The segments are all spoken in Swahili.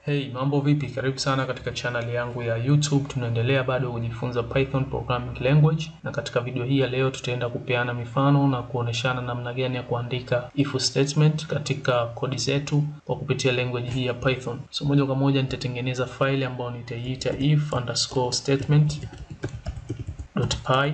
Hey, mambo vipi? Karibu sana katika channel yangu ya YouTube. Tunaendelea bado kujifunza Python programming language, na katika video hii ya leo tutaenda kupeana mifano na kuoneshana namna gani ya kuandika if statement katika kodi zetu kwa kupitia language hii ya Python. So moja kwa moja nitatengeneza file ambayo nitaiita if_statement.py.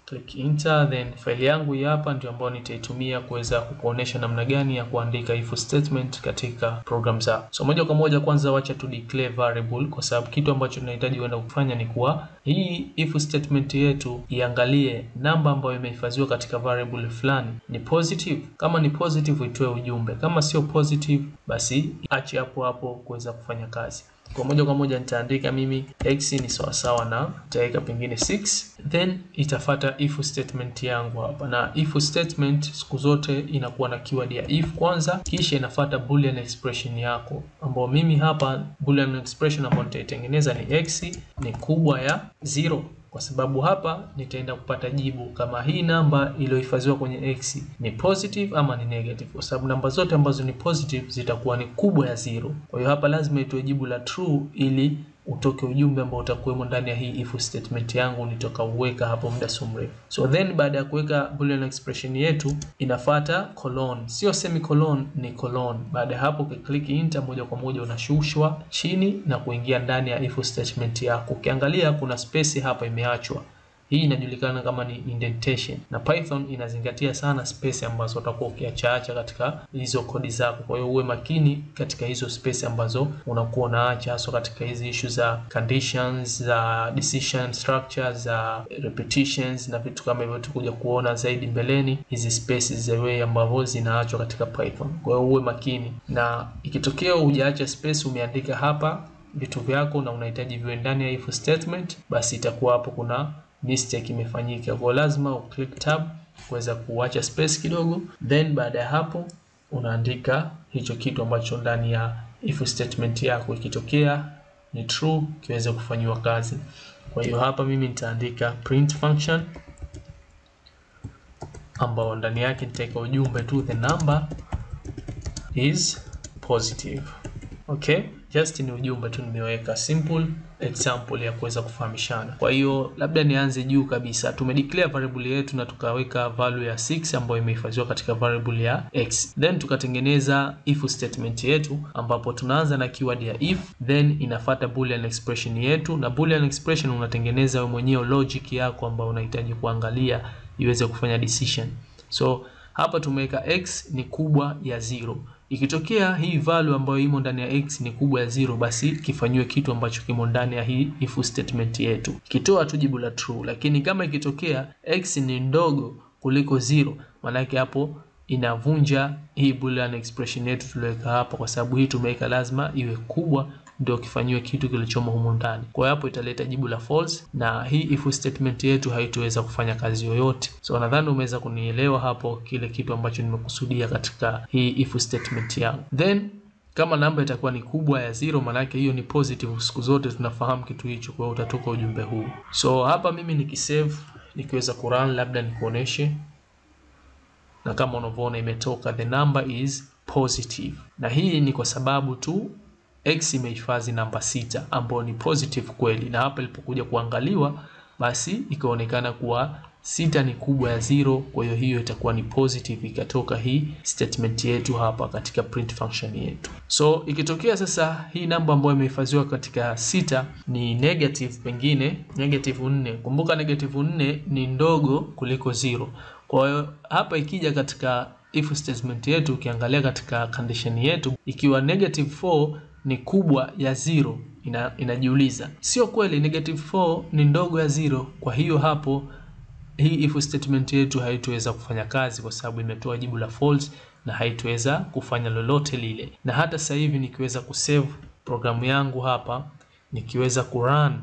Click enter, then file yangu hii hapa ndio ambayo nitaitumia kuweza kukuonesha namna gani ya kuandika if statement katika program zako. So moja kwa moja kwanza wacha tu declare variable, kwa sababu kitu ambacho tunahitaji kwenda kufanya ni kuwa hii if statement yetu iangalie namba ambayo imehifadhiwa katika variable fulani ni positive. Kama ni positive itoe ujumbe, kama sio positive basi ache hapo hapo kuweza kufanya kazi. Kwa moja nitaandika mimi x ni sawasawa na, nitaweka pengine 6, then itafuata if statement yangu hapa. Na if statement siku zote inakuwa na keyword ya if kwanza, kisha inafuata boolean expression yako, ambao mimi hapa boolean expression ambayo nitaitengeneza ni x ni kubwa ya 0, kwa sababu hapa nitaenda kupata jibu kama hii namba iliyohifadhiwa kwenye x ni positive ama ni negative, kwa sababu namba zote ambazo ni positive zitakuwa ni kubwa ya 0. Kwa hiyo hapa lazima itoe jibu la true ili utoke ujumbe ambao utakuwemo ndani ya hii if statement yangu nitokauweka hapo muda si mrefu. So then baada ya kuweka boolean expression yetu inafuata colon, sio semicolon, ni colon. Baada ya hapo ukiklik enter, moja kwa moja unashushwa chini na kuingia ndani ya if statement yako. Ukiangalia kuna space hapa imeachwa. Hii inajulikana kama ni indentation, na Python inazingatia sana space ambazo utakuwa ukiacha katika hizo kodi zako. Kwa hiyo uwe makini katika hizo space ambazo unakuwa unaacha, hasa katika hizi issues za conditions, za decision structures, za repetitions na vitu kama hivyo tutakuja kuona zaidi mbeleni, hizi spaces za way ambavyo zinaachwa katika Python. Kwa hiyo uwe makini, na ikitokea hujaacha space umeandika hapa vitu vyako na unahitaji viwe ndani ya if statement, basi itakuwa hapo kuna mistake imefanyika. Kwa lazima uklik tab kuweza kuacha space kidogo, then baada ya hapo unaandika hicho kitu ambacho ndani ya if statement yako ikitokea ni true kiweze kufanywa kazi. Kwa hiyo hapa mimi nitaandika print function ambao ndani yake nitaweka ujumbe tu the number is positive. Okay, just ni ujumbe tu nimeweka, simple example ya kuweza kufahamishana. Kwa hiyo labda nianze juu kabisa. Tumedeclare variable yetu na tukaweka value ya 6 ambayo imehifadhiwa katika variable ya x. Then tukatengeneza if statement yetu ambapo tunaanza na keyword ya if, then inafuata boolean expression yetu, na boolean expression unatengeneza wewe mwenyewe logic yako ambayo unahitaji kuangalia iweze kufanya decision. So hapa tumeweka x ni kubwa ya 0. Ikitokea hii value ambayo imo ndani ya x ni kubwa ya 0, basi kifanywe kitu ambacho kimo ndani ya hii if statement yetu, kitoa tu jibu la true. Lakini kama ikitokea x ni ndogo kuliko 0, maana yake hapo inavunja hii boolean expression yetu tuliweka hapa, kwa sababu hii tumeweka lazima iwe kubwa ndio kifanywe kitu kilichomo humo ndani. Kwa hapo italeta jibu la false na hii if statement yetu haitoweza kufanya kazi yoyote. So nadhani umeweza kunielewa hapo kile kitu ambacho nimekusudia katika hii if statement yangu. Then kama namba itakuwa ni kubwa ya 0, maana yake hiyo ni positive. Siku zote tunafahamu kitu hicho, kwa hiyo utatoka ujumbe huu. So hapa mimi nikisave nikiweza kurun labda nikuoneshe, na kama unavyoona imetoka the number is positive, na hii ni kwa sababu tu x imehifadhi namba 6 ambayo ni positive kweli, na hapa ilipokuja kuangaliwa basi ikaonekana kuwa 6 ni kubwa ya 0, kwa hiyo hiyo itakuwa ni positive, ikatoka hii statement yetu hapa katika print function yetu. So ikitokea sasa hii namba ambayo imehifadhiwa katika 6 ni negative, pengine negative 4. Kumbuka negative 4 ni ndogo kuliko 0. Kwa hiyo hapa ikija katika if statement yetu, ukiangalia katika condition yetu, ikiwa negative 4 ni kubwa ya 0, inajiuliza sio kweli negative 4 ni ndogo ya 0. Kwa hiyo hapo hii if statement yetu haitoweza kufanya kazi, kwa sababu imetoa jibu la false na haitoweza kufanya lolote lile. Na hata sasa hivi nikiweza kusave programu yangu hapa, nikiweza kurun,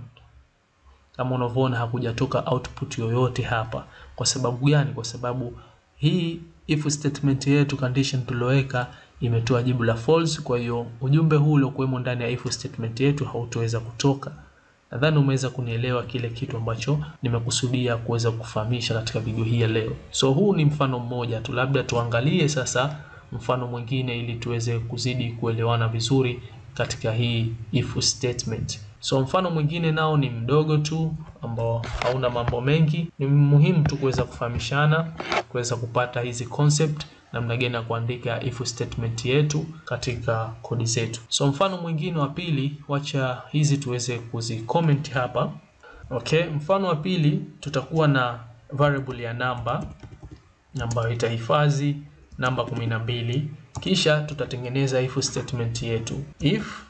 kama unavyoona hakujatoka output yoyote hapa. Kwa sababu gani? Kwa sababu hii if statement yetu condition tuloweka imetoa jibu la false. Kwa hiyo ujumbe huu uliokuwemo ndani ya if statement yetu hautoweza kutoka. Nadhani umeweza kunielewa kile kitu ambacho nimekusudia kuweza kufahamisha katika video hii ya leo. So huu ni mfano mmoja tu, labda tuangalie sasa mfano mwingine ili tuweze kuzidi kuelewana vizuri katika hii if statement. So mfano mwingine nao ni mdogo tu ambao hauna mambo mengi. Ni muhimu tu kuweza kufahamishana, kuweza kupata hizi concept namna gani ya kuandika if statement yetu katika kodi zetu. So mfano mwingine wa pili, wacha hizi tuweze kuzicomment hapa. Okay, mfano wa pili tutakuwa na variable ya namba ambayo itahifadhi namba 12, kisha tutatengeneza if statement yetu. If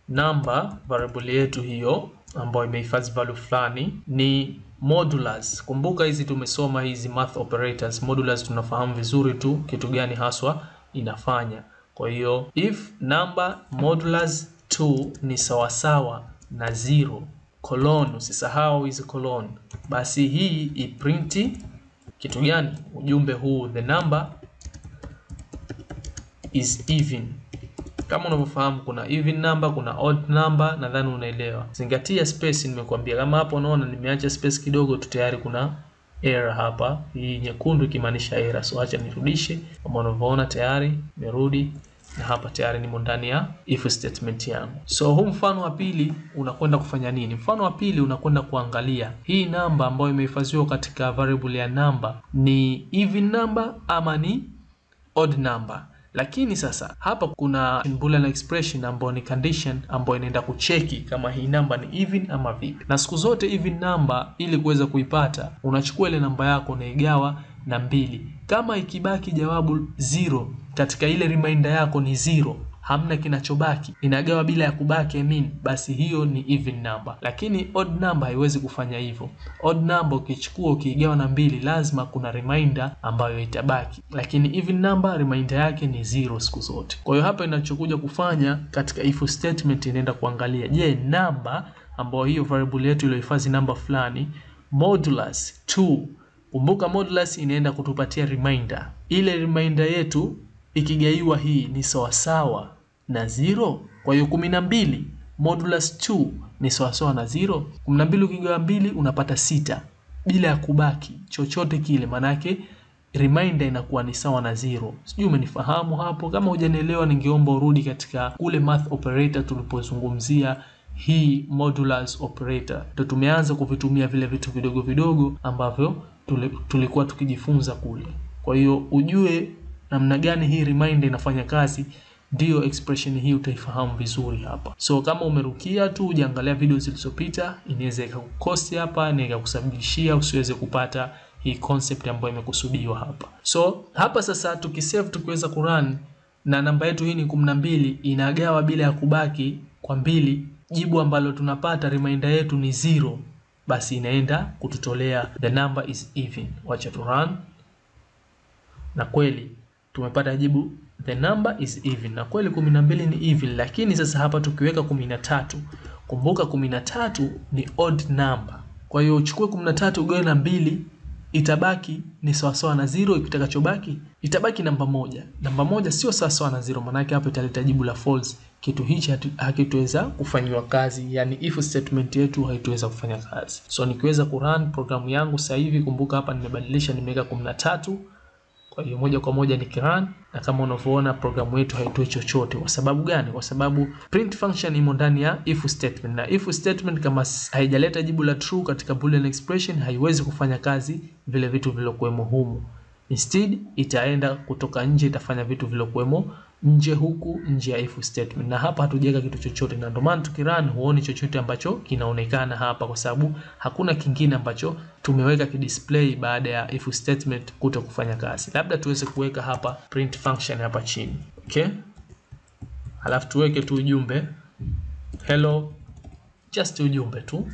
namba, variable yetu hiyo ambayo imehifadhi value fulani, ni modulus. Kumbuka hizi tumesoma hizi math operators. Modulus tunafahamu vizuri tu kitu gani haswa inafanya. Kwa hiyo if number modulus 2 ni sawasawa na 0 colon, usisahau hizi colon, basi hii iprinti kitu gani? Ujumbe huu, the number is even. Kama unavyofahamu kuna even number, kuna odd number, nadhani unaelewa. Zingatia space, nimekuambia. Kama hapo unaona nimeacha space kidogo tu, tayari kuna error hapa. Hii nyekundu ikimaanisha error. So acha nirudishe. Kama unavyoona tayari nimerudi na hapa tayari nimo ndani ya if statement yangu. So huu mfano wa pili unakwenda kufanya nini? Mfano wa pili unakwenda kuangalia hii namba ambayo imehifadhiwa katika variable ya number ni even number ama ni odd number. Lakini sasa hapa kuna boolean expression ambayo ni condition ambayo inaenda kucheki kama hii namba ni even ama vipi. Na siku zote even number ili kuweza kuipata unachukua ile namba yako na igawa na 2. Kama ikibaki jawabu 0 katika ile remainder yako ni 0, hamna kinachobaki, inagawa bila ya kubaki basi hiyo ni even number. Lakini odd number haiwezi kufanya hivyo. Odd number ukichukua ukigawa na 2 lazima kuna remainder ambayo itabaki. Lakini even number remainder yake ni 0 siku zote. Kwa hiyo hapa inachokuja kufanya katika if statement inaenda kuangalia, je, namba ambayo hiyo variable yetu iliyohifadhi namba fulani modulus 2. Kumbuka modulus inaenda kutupatia remainder. Ile remainder yetu ikigaiwa hii ni sawasawa na 0. Kwa hiyo 12 modulus 2 ni sawasawa na 0. 12 ukigawa 2 unapata 6 bila ya kubaki chochote kile, maana yake remainder inakuwa ni sawa na 0. Sijui umenifahamu hapo. Kama hujanielewa ningeomba urudi katika kule math operator tulipozungumzia hii modulus operator. Ndio tumeanza kuvitumia vile vitu vidogo vidogo ambavyo tulikuwa tukijifunza kule. Kwa hiyo ujue namna gani hii remainder inafanya kazi, ndio expression hii utaifahamu vizuri hapa. So kama umerukia tu ujiangalia video zilizopita, inaweza ikakukosti hapa na ikakusababishia usiweze kupata hii concept ambayo imekusudiwa hapa. So hapa sasa tukisave tukiweza kurun na namba yetu hii ni 12 inagawa bila ya kubaki kwa 2, jibu ambalo tunapata remainder yetu ni 0, basi inaenda kututolea the number is even. Wacha tu run. Na kweli tumepata jibu the number is even. Na kweli 12 ni even, lakini sasa hapa tukiweka 13, kumbuka 13 ni odd number. Kwa hiyo uchukue 13 ugawe na 2, itabaki ni sawasawa na 0. Ikitakachobaki itabaki namba moja. Namba moja sio sawasawa na 0, maana yake hapo italeta jibu la false. Kitu hichi hakitoweza kufanywa kazi, yani if statement yetu haitoweza kufanya kazi. So nikiweza kurun programu yangu sasa hivi, kumbuka hapa nimebadilisha, nimeweka 13. Kwa hiyo moja kwa moja nikirun, na kama unavyoona programu yetu haitoi chochote. Kwa sababu gani? Kwa sababu print function imo ndani ya if statement, na if statement kama haijaleta jibu la true katika boolean expression haiwezi kufanya kazi vile vitu vilokuwemo humu. Instead itaenda kutoka nje, itafanya vitu vilokuwemo nje huku nje ya if statement, na hapa hatujaweka kitu chochote, na ndio maana tukirun huoni chochote ambacho kinaonekana hapa, kwa sababu hakuna kingine ambacho tumeweka kidisplay baada ya if statement kuto kufanya kazi. Labda tuweze kuweka hapa print function hapa chini. Okay, alafu tuweke tu ujumbe hello, just ujumbe tu.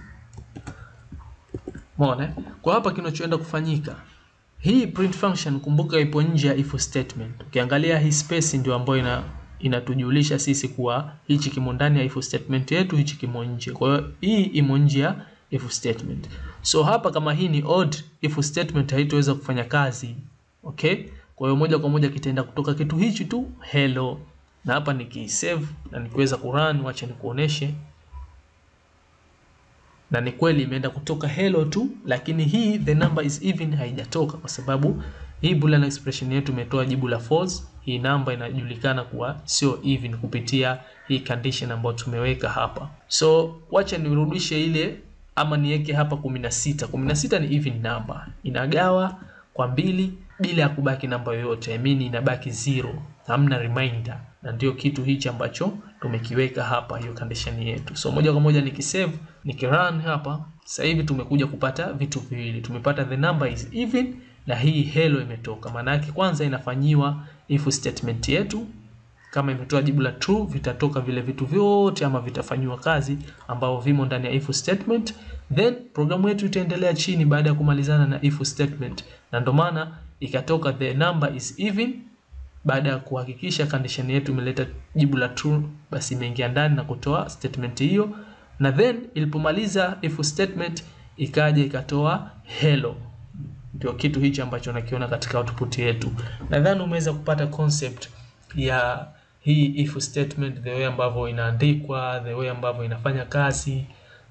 Umeona? Kwa hapa kinachoenda kufanyika, hii print function kumbuka ipo nje ya if statement. Ukiangalia hii space ndio ambayo inatujulisha sisi kuwa hichi kimo ndani ya if statement yetu, hichi kimo nje. Kwa hiyo hii imo nje ya if statement. So hapa kama hii ni odd, if statement haitoweza kufanya kazi. Okay? Kwa hiyo moja kwa moja kitaenda kutoka kitu hichi tu hello. Na hapa nikisave na nikiweza kurun, wacha nikuoneshe. Na ni kweli imeenda kutoka hello tu, lakini hii the number is even haijatoka, kwa sababu Hii boolean expression yetu imetoa jibu la false. Hii namba inajulikana kuwa sio even kupitia hii condition ambayo tumeweka hapa. So wacha nirudishe ile ama niweke hapa 16. 16 ni even number. Inagawa kwa 2 bila ya kubaki namba yoyote. I mean inabaki 0. Hamna remainder. Na ndio kitu hichi ambacho tumekiweka hapa hiyo condition yetu. So moja kwa moja nikisave, nikirun hapa, sasa hivi tumekuja kupata vitu viwili. Tumepata the number is even na hii hello imetoka. Maana yake kwanza inafanyiwa if statement yetu. Kama imetoa jibu la true, vitatoka vile vitu vyote ama vitafanywa kazi ambao vimo ndani ya if statement. Then programu yetu itaendelea chini baada ya kumalizana na if statement. Na ndio maana ikatoka the number is even. Baada ya kuhakikisha condition yetu imeleta jibu la true, basi imeingia ndani na kutoa statement hiyo. Na then ilipomaliza if statement ikaja ikatoa hello. Ndio kitu hichi ambacho nakiona katika output yetu. Nadhani umeweza kupata concept ya hii if statement, the way ambavyo inaandikwa, the way ambavyo inafanya kazi.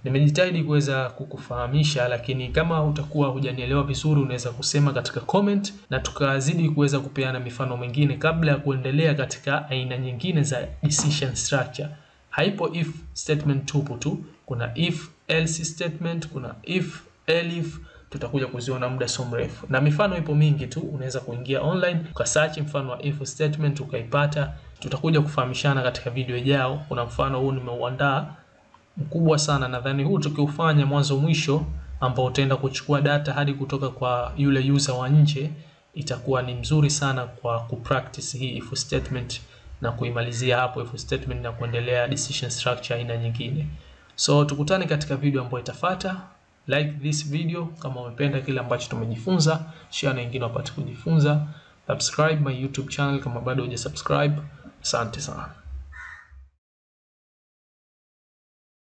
Nimejitahidi kuweza kukufahamisha, lakini kama utakuwa hujanielewa vizuri unaweza kusema katika comment na tukazidi kuweza kupeana mifano mingine kabla ya kuendelea katika aina nyingine za decision structure. Haipo if statement tupu tu, kuna if else statement, kuna if elif, tutakuja kuziona muda so mrefu. Na mifano ipo mingi tu, unaweza kuingia online ukasearch mfano wa if statement ukaipata. Tutakuja kufahamishana katika video ijayo. Kuna mfano huu nimeuandaa mkubwa sana, nadhani huu tukiufanya mwanzo mwisho ambao utaenda kuchukua data hadi kutoka kwa yule user wa nje, itakuwa ni mzuri sana kwa kupractice hii if statement na kuimalizia hapo if statement na kuendelea decision structure aina nyingine. So tukutane katika video ambayo itafuata. Like this video kama umependa kile ambacho tumejifunza, share na wengine wapate kujifunza. Subscribe my YouTube channel kama bado hujasubscribe. Asante sana.